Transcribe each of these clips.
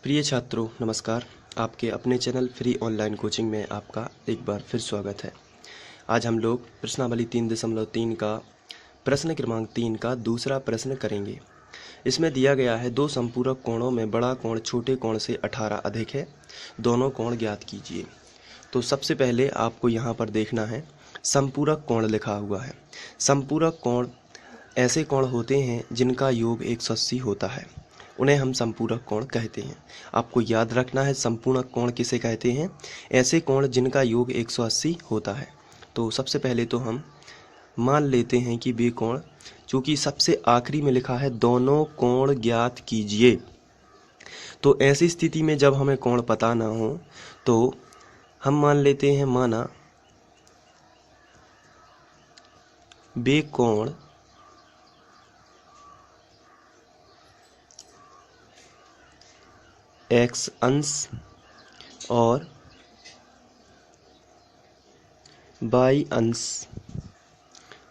प्रिय छात्रों नमस्कार। आपके अपने चैनल फ्री ऑनलाइन कोचिंग में आपका एक बार फिर स्वागत है। आज हम लोग प्रश्नावली 3.3 का प्रश्न क्रमांक 3 का दूसरा प्रश्न करेंगे। इसमें दिया गया है दो संपूरक कोणों में बड़ा कोण छोटे कोण से 18 अधिक है, दोनों कोण ज्ञात कीजिए। तो सबसे पहले आपको यहाँ पर देखना है संपूरक कोण लिखा हुआ है। संपूरक कोण ऐसे कोण होते हैं जिनका योग 180 होता है, उन्हें हम संपूरक कोण कहते हैं। आपको याद रखना है संपूरक कोण किसे कहते हैं, ऐसे कोण जिनका योग 180 होता है। तो सबसे पहले तो हम मान लेते हैं कि वे कोण, चूँकि सबसे आखिरी में लिखा है दोनों कोण ज्ञात कीजिए, तो ऐसी स्थिति में जब हमें कोण पता ना हो तो हम मान लेते हैं माना वे कोण एक्स अंश और वाई अंश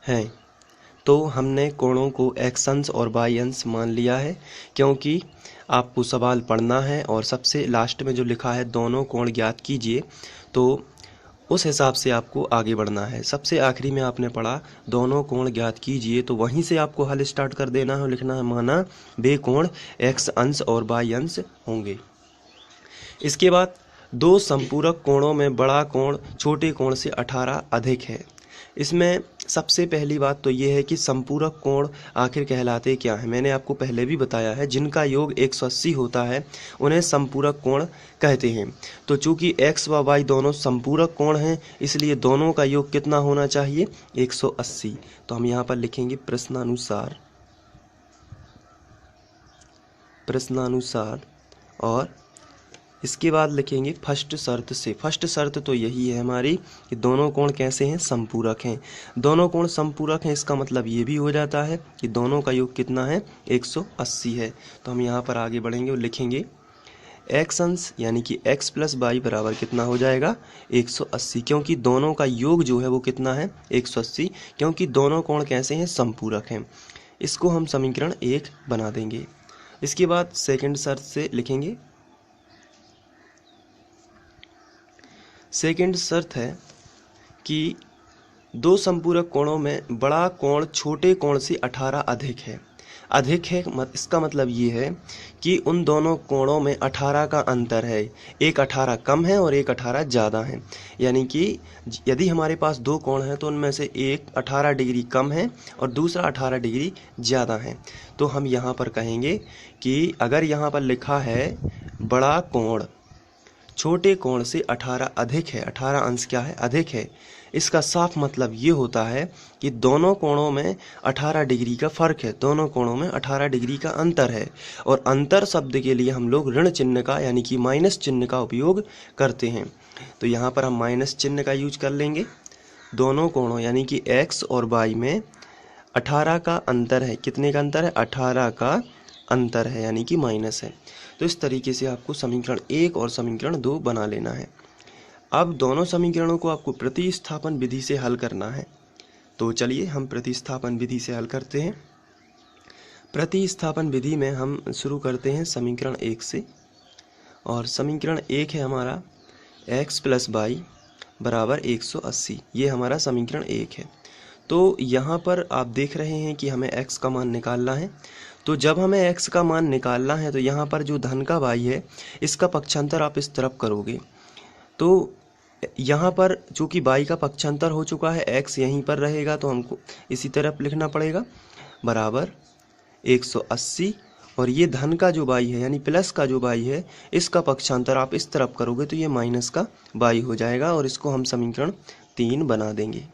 हैं। तो हमने कोणों को एक्स अंश और वाई अंश मान लिया है, क्योंकि आपको सवाल पढ़ना है और सबसे लास्ट में जो लिखा है दोनों कोण ज्ञात कीजिए, तो उस हिसाब से आपको आगे बढ़ना है। सबसे आखिरी में आपने पढ़ा दोनों कोण ज्ञात कीजिए, तो वहीं से आपको हल स्टार्ट कर देना है। लिखना है माना वे कोण एक्स अंश और वाई अंश होंगे। इसके बाद दो संपूरक कोणों में बड़ा कोण छोटे कोण से 18 अधिक है। इसमें सबसे पहली बात तो ये है कि संपूरक कोण आखिर कहलाते क्या हैं। मैंने आपको पहले भी बताया है जिनका योग 180 होता है उन्हें संपूरक कोण कहते हैं। तो चूंकि x व y दोनों संपूरक कोण हैं, इसलिए दोनों का योग कितना होना चाहिए, 180। तो हम यहाँ पर लिखेंगे प्रश्नानुसार और इसके बाद लिखेंगे फर्स्ट शर्त से। फर्स्ट शर्त तो यही है हमारी कि दोनों कोण कैसे हैं, संपूरक हैं। दोनों कोण संपूरक हैं, इसका मतलब ये भी हो जाता है कि दोनों का योग कितना है, 180 है। तो हम यहाँ पर आगे बढ़ेंगे और लिखेंगे एक्स अंश यानी कि x प्लस वाई बराबर कितना हो जाएगा, 180, क्योंकि दोनों का योग जो है वो कितना है, 180, क्योंकि दोनों कोण कैसे हैं, संपूरक हैं। इसको हम समीकरण 1 बना देंगे। इसके बाद सेकंड शर्त से लिखेंगे, सेकंड शर्त है कि दो संपूरक कोणों में बड़ा कोण छोटे कोण से 18 अधिक है। अधिक है इसका मतलब ये है कि उन दोनों कोणों में 18 का अंतर है, एक 18 कम है और एक 18 ज़्यादा है। यानी कि यदि हमारे पास दो कोण हैं तो उनमें से एक 18 डिग्री कम है और दूसरा 18 डिग्री ज़्यादा है। तो हम यहाँ पर कहेंगे कि अगर यहाँ पर लिखा है बड़ा कोण छोटे कोण से 18 अधिक है, 18 अंश क्या है, अधिक है, इसका साफ मतलब ये होता है कि दोनों कोणों में 18 डिग्री का फर्क है, दोनों कोणों में 18 डिग्री का अंतर है। और अंतर शब्द के लिए हम लोग ऋण चिन्ह का यानी कि माइनस चिन्ह का उपयोग करते हैं। तो यहाँ पर हम माइनस चिन्ह का यूज कर लेंगे। दोनों कोणों यानी कि एक्स और वाई में 18 का अंतर है। कितने का अंतर है, 18 का अंतर है, यानी कि माइनस है। तो इस तरीके से आपको समीकरण 1 और समीकरण 2 बना लेना है। अब दोनों समीकरणों को आपको प्रतिस्थापन विधि से हल करना है। तो चलिए हम प्रतिस्थापन विधि से हल करते हैं। प्रतिस्थापन विधि में हम शुरू करते हैं समीकरण 1 से, और समीकरण 1 है हमारा x प्लस वाई बराबर 180। ये हमारा समीकरण 1 है। तो यहाँ पर आप देख रहे हैं कि हमें x का मान निकालना है। तो जब हमें x का मान निकालना है तो यहाँ पर जो धन का y है इसका पक्षांतर आप इस तरफ करोगे। तो यहाँ पर चूँकि y का पक्षांतर हो चुका है, x यहीं पर रहेगा, तो हमको इसी तरफ लिखना पड़ेगा बराबर 180। और ये धन का जो y है यानी प्लस का जो y है इसका पक्षांतर आप इस तरफ करोगे तो ये माइनस का y हो जाएगा, और इसको हम समीकरण 3 बना देंगे।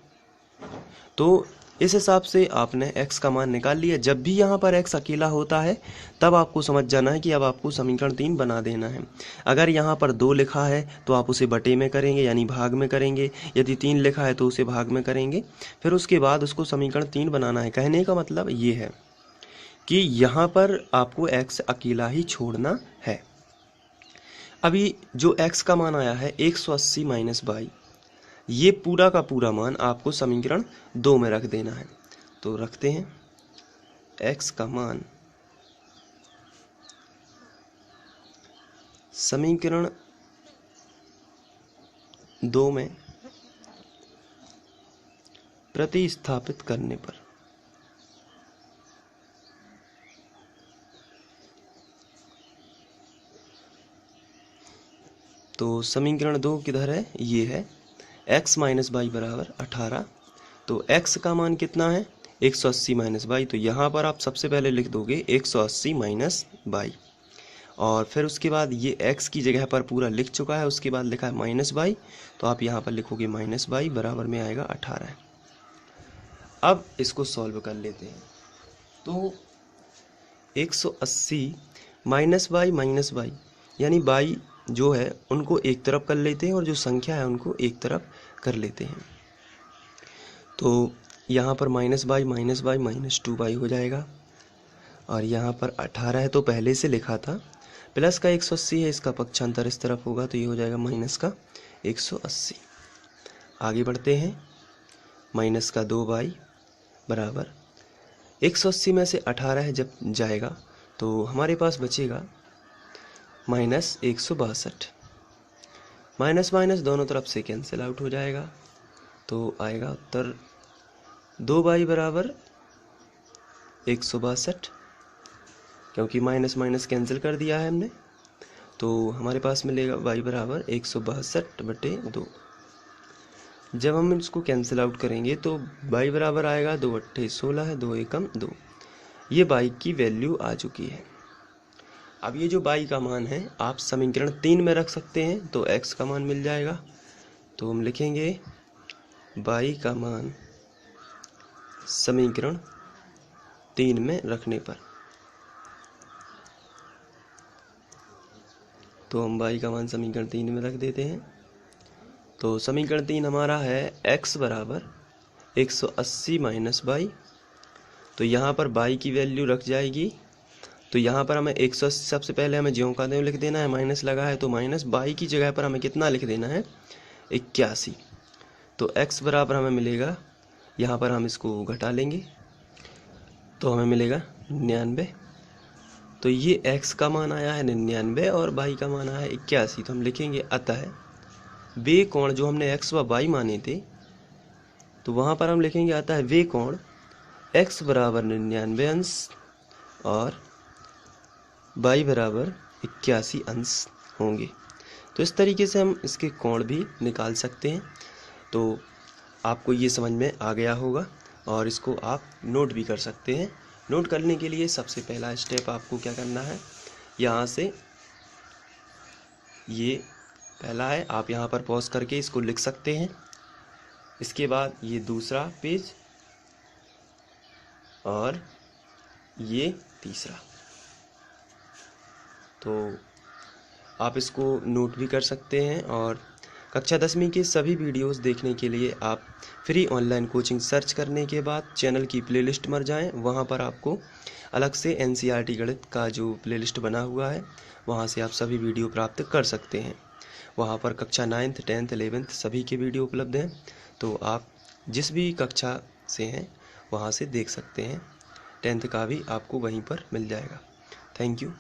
तो इस हिसाब से आपने x का मान निकाल लिया। जब भी यहाँ पर x अकेला होता है तब आपको समझ जाना है कि अब आपको समीकरण 3 बना देना है। अगर यहाँ पर 2 लिखा है तो आप उसे बटे में करेंगे यानी भाग में करेंगे, यदि 3 लिखा है तो उसे भाग में करेंगे, फिर उसके बाद उसको समीकरण 3 बनाना है। कहने का मतलब ये है कि यहाँ पर आपको x अकेला ही छोड़ना है। अभी जो x का मान आया है 180 माइनस वाई, ये पूरा का पूरा मान आपको समीकरण 2 में रख देना है। तो रखते हैं x का मान समीकरण 2 में प्रतिस्थापित करने पर तो समीकरण 2 किधर है, ये है x माइनस वाई बराबर 18। तो x का मान कितना है 180 माइनस वाई, तो यहाँ पर आप सबसे पहले लिख दोगे 180 माइनस वाई, और फिर उसके बाद ये x की जगह पर पूरा लिख चुका है, उसके बाद लिखा है माइनस वाई, तो आप यहाँ पर लिखोगे माइनस वाई बराबर में आएगा 18। अब इसको सॉल्व कर लेते हैं। तो 180 माइनस वाई यानी वाई जो है उनको एक तरफ कर लेते हैं और जो संख्या है उनको एक तरफ कर लेते हैं। तो यहाँ पर माइनस वाई माइनस 2y हो जाएगा, और यहाँ पर 18 है तो पहले से लिखा था, प्लस का 180 है, इसका पक्षांतर इस तरफ होगा तो ये हो जाएगा माइनस का 180। आगे बढ़ते हैं, माइनस का 2y बराबर 180 में से 18 जब जाएगा तो हमारे पास बचेगा माइनस 162। माइनस माइनस दोनों तरफ से कैंसिल आउट हो जाएगा, तो आएगा उत्तर 2y बराबर 162, क्योंकि माइनस माइनस कैंसिल कर दिया है हमने, तो हमारे पास मिलेगा y बराबर 162/2। जब हम इसको कैंसिल आउट करेंगे तो y बराबर आएगा 2 8 16 है, 2 एकम 2। ये y की वैल्यू आ चुकी है। अब ये जो y का मान है आप समीकरण 3 में रख सकते हैं, तो x का मान मिल जाएगा। तो हम लिखेंगे y का मान समीकरण 3 में रखने पर, तो हम y का मान समीकरण 3 में रख देते हैं। तो समीकरण 3 हमारा है x बराबर 180 माइनस वाई, तो यहाँ पर y की वैल्यू रख जाएगी, तो यहाँ पर हमें 180 सबसे पहले हमें ज्यों का त्यों लिख देना है, माइनस लगा है तो माइनस, y की जगह पर हमें कितना लिख देना है 81। तो x बराबर हमें मिलेगा, यहाँ पर हम इसको घटा लेंगे तो हमें मिलेगा 99। तो ये x का मान आया है 99 और y का मान आया है 81। तो हम लिखेंगे अतः वे कोण जो हमने x व y माने थे, तो वहाँ पर हम लिखेंगे अतः वे कोण x बराबर 99 अंश और y बराबर 81 अंश होंगे। तो इस तरीके से हम इसके कोण भी निकाल सकते हैं। तो आपको ये समझ में आ गया होगा और इसको आप नोट भी कर सकते हैं। नोट करने के लिए सबसे पहला स्टेप आपको क्या करना है, यहाँ से ये पहला है, आप यहाँ पर पॉज करके इसको लिख सकते हैं। इसके बाद ये दूसरा पेज और ये तीसरा, तो आप इसको नोट भी कर सकते हैं। और कक्षा 10वीं के सभी वीडियोस देखने के लिए आप फ्री ऑनलाइन कोचिंग सर्च करने के बाद चैनल की प्लेलिस्ट में जाएं, वहां पर आपको अलग से एनसीईआरटी गणित का जो प्लेलिस्ट बना हुआ है वहां से आप सभी वीडियो प्राप्त कर सकते हैं। वहां पर कक्षा 9th 10th 11th सभी के वीडियो उपलब्ध हैं, तो आप जिस भी कक्षा से हैं वहां से देख सकते हैं। 10th का भी आपको वहीं पर मिल जाएगा। Thank you.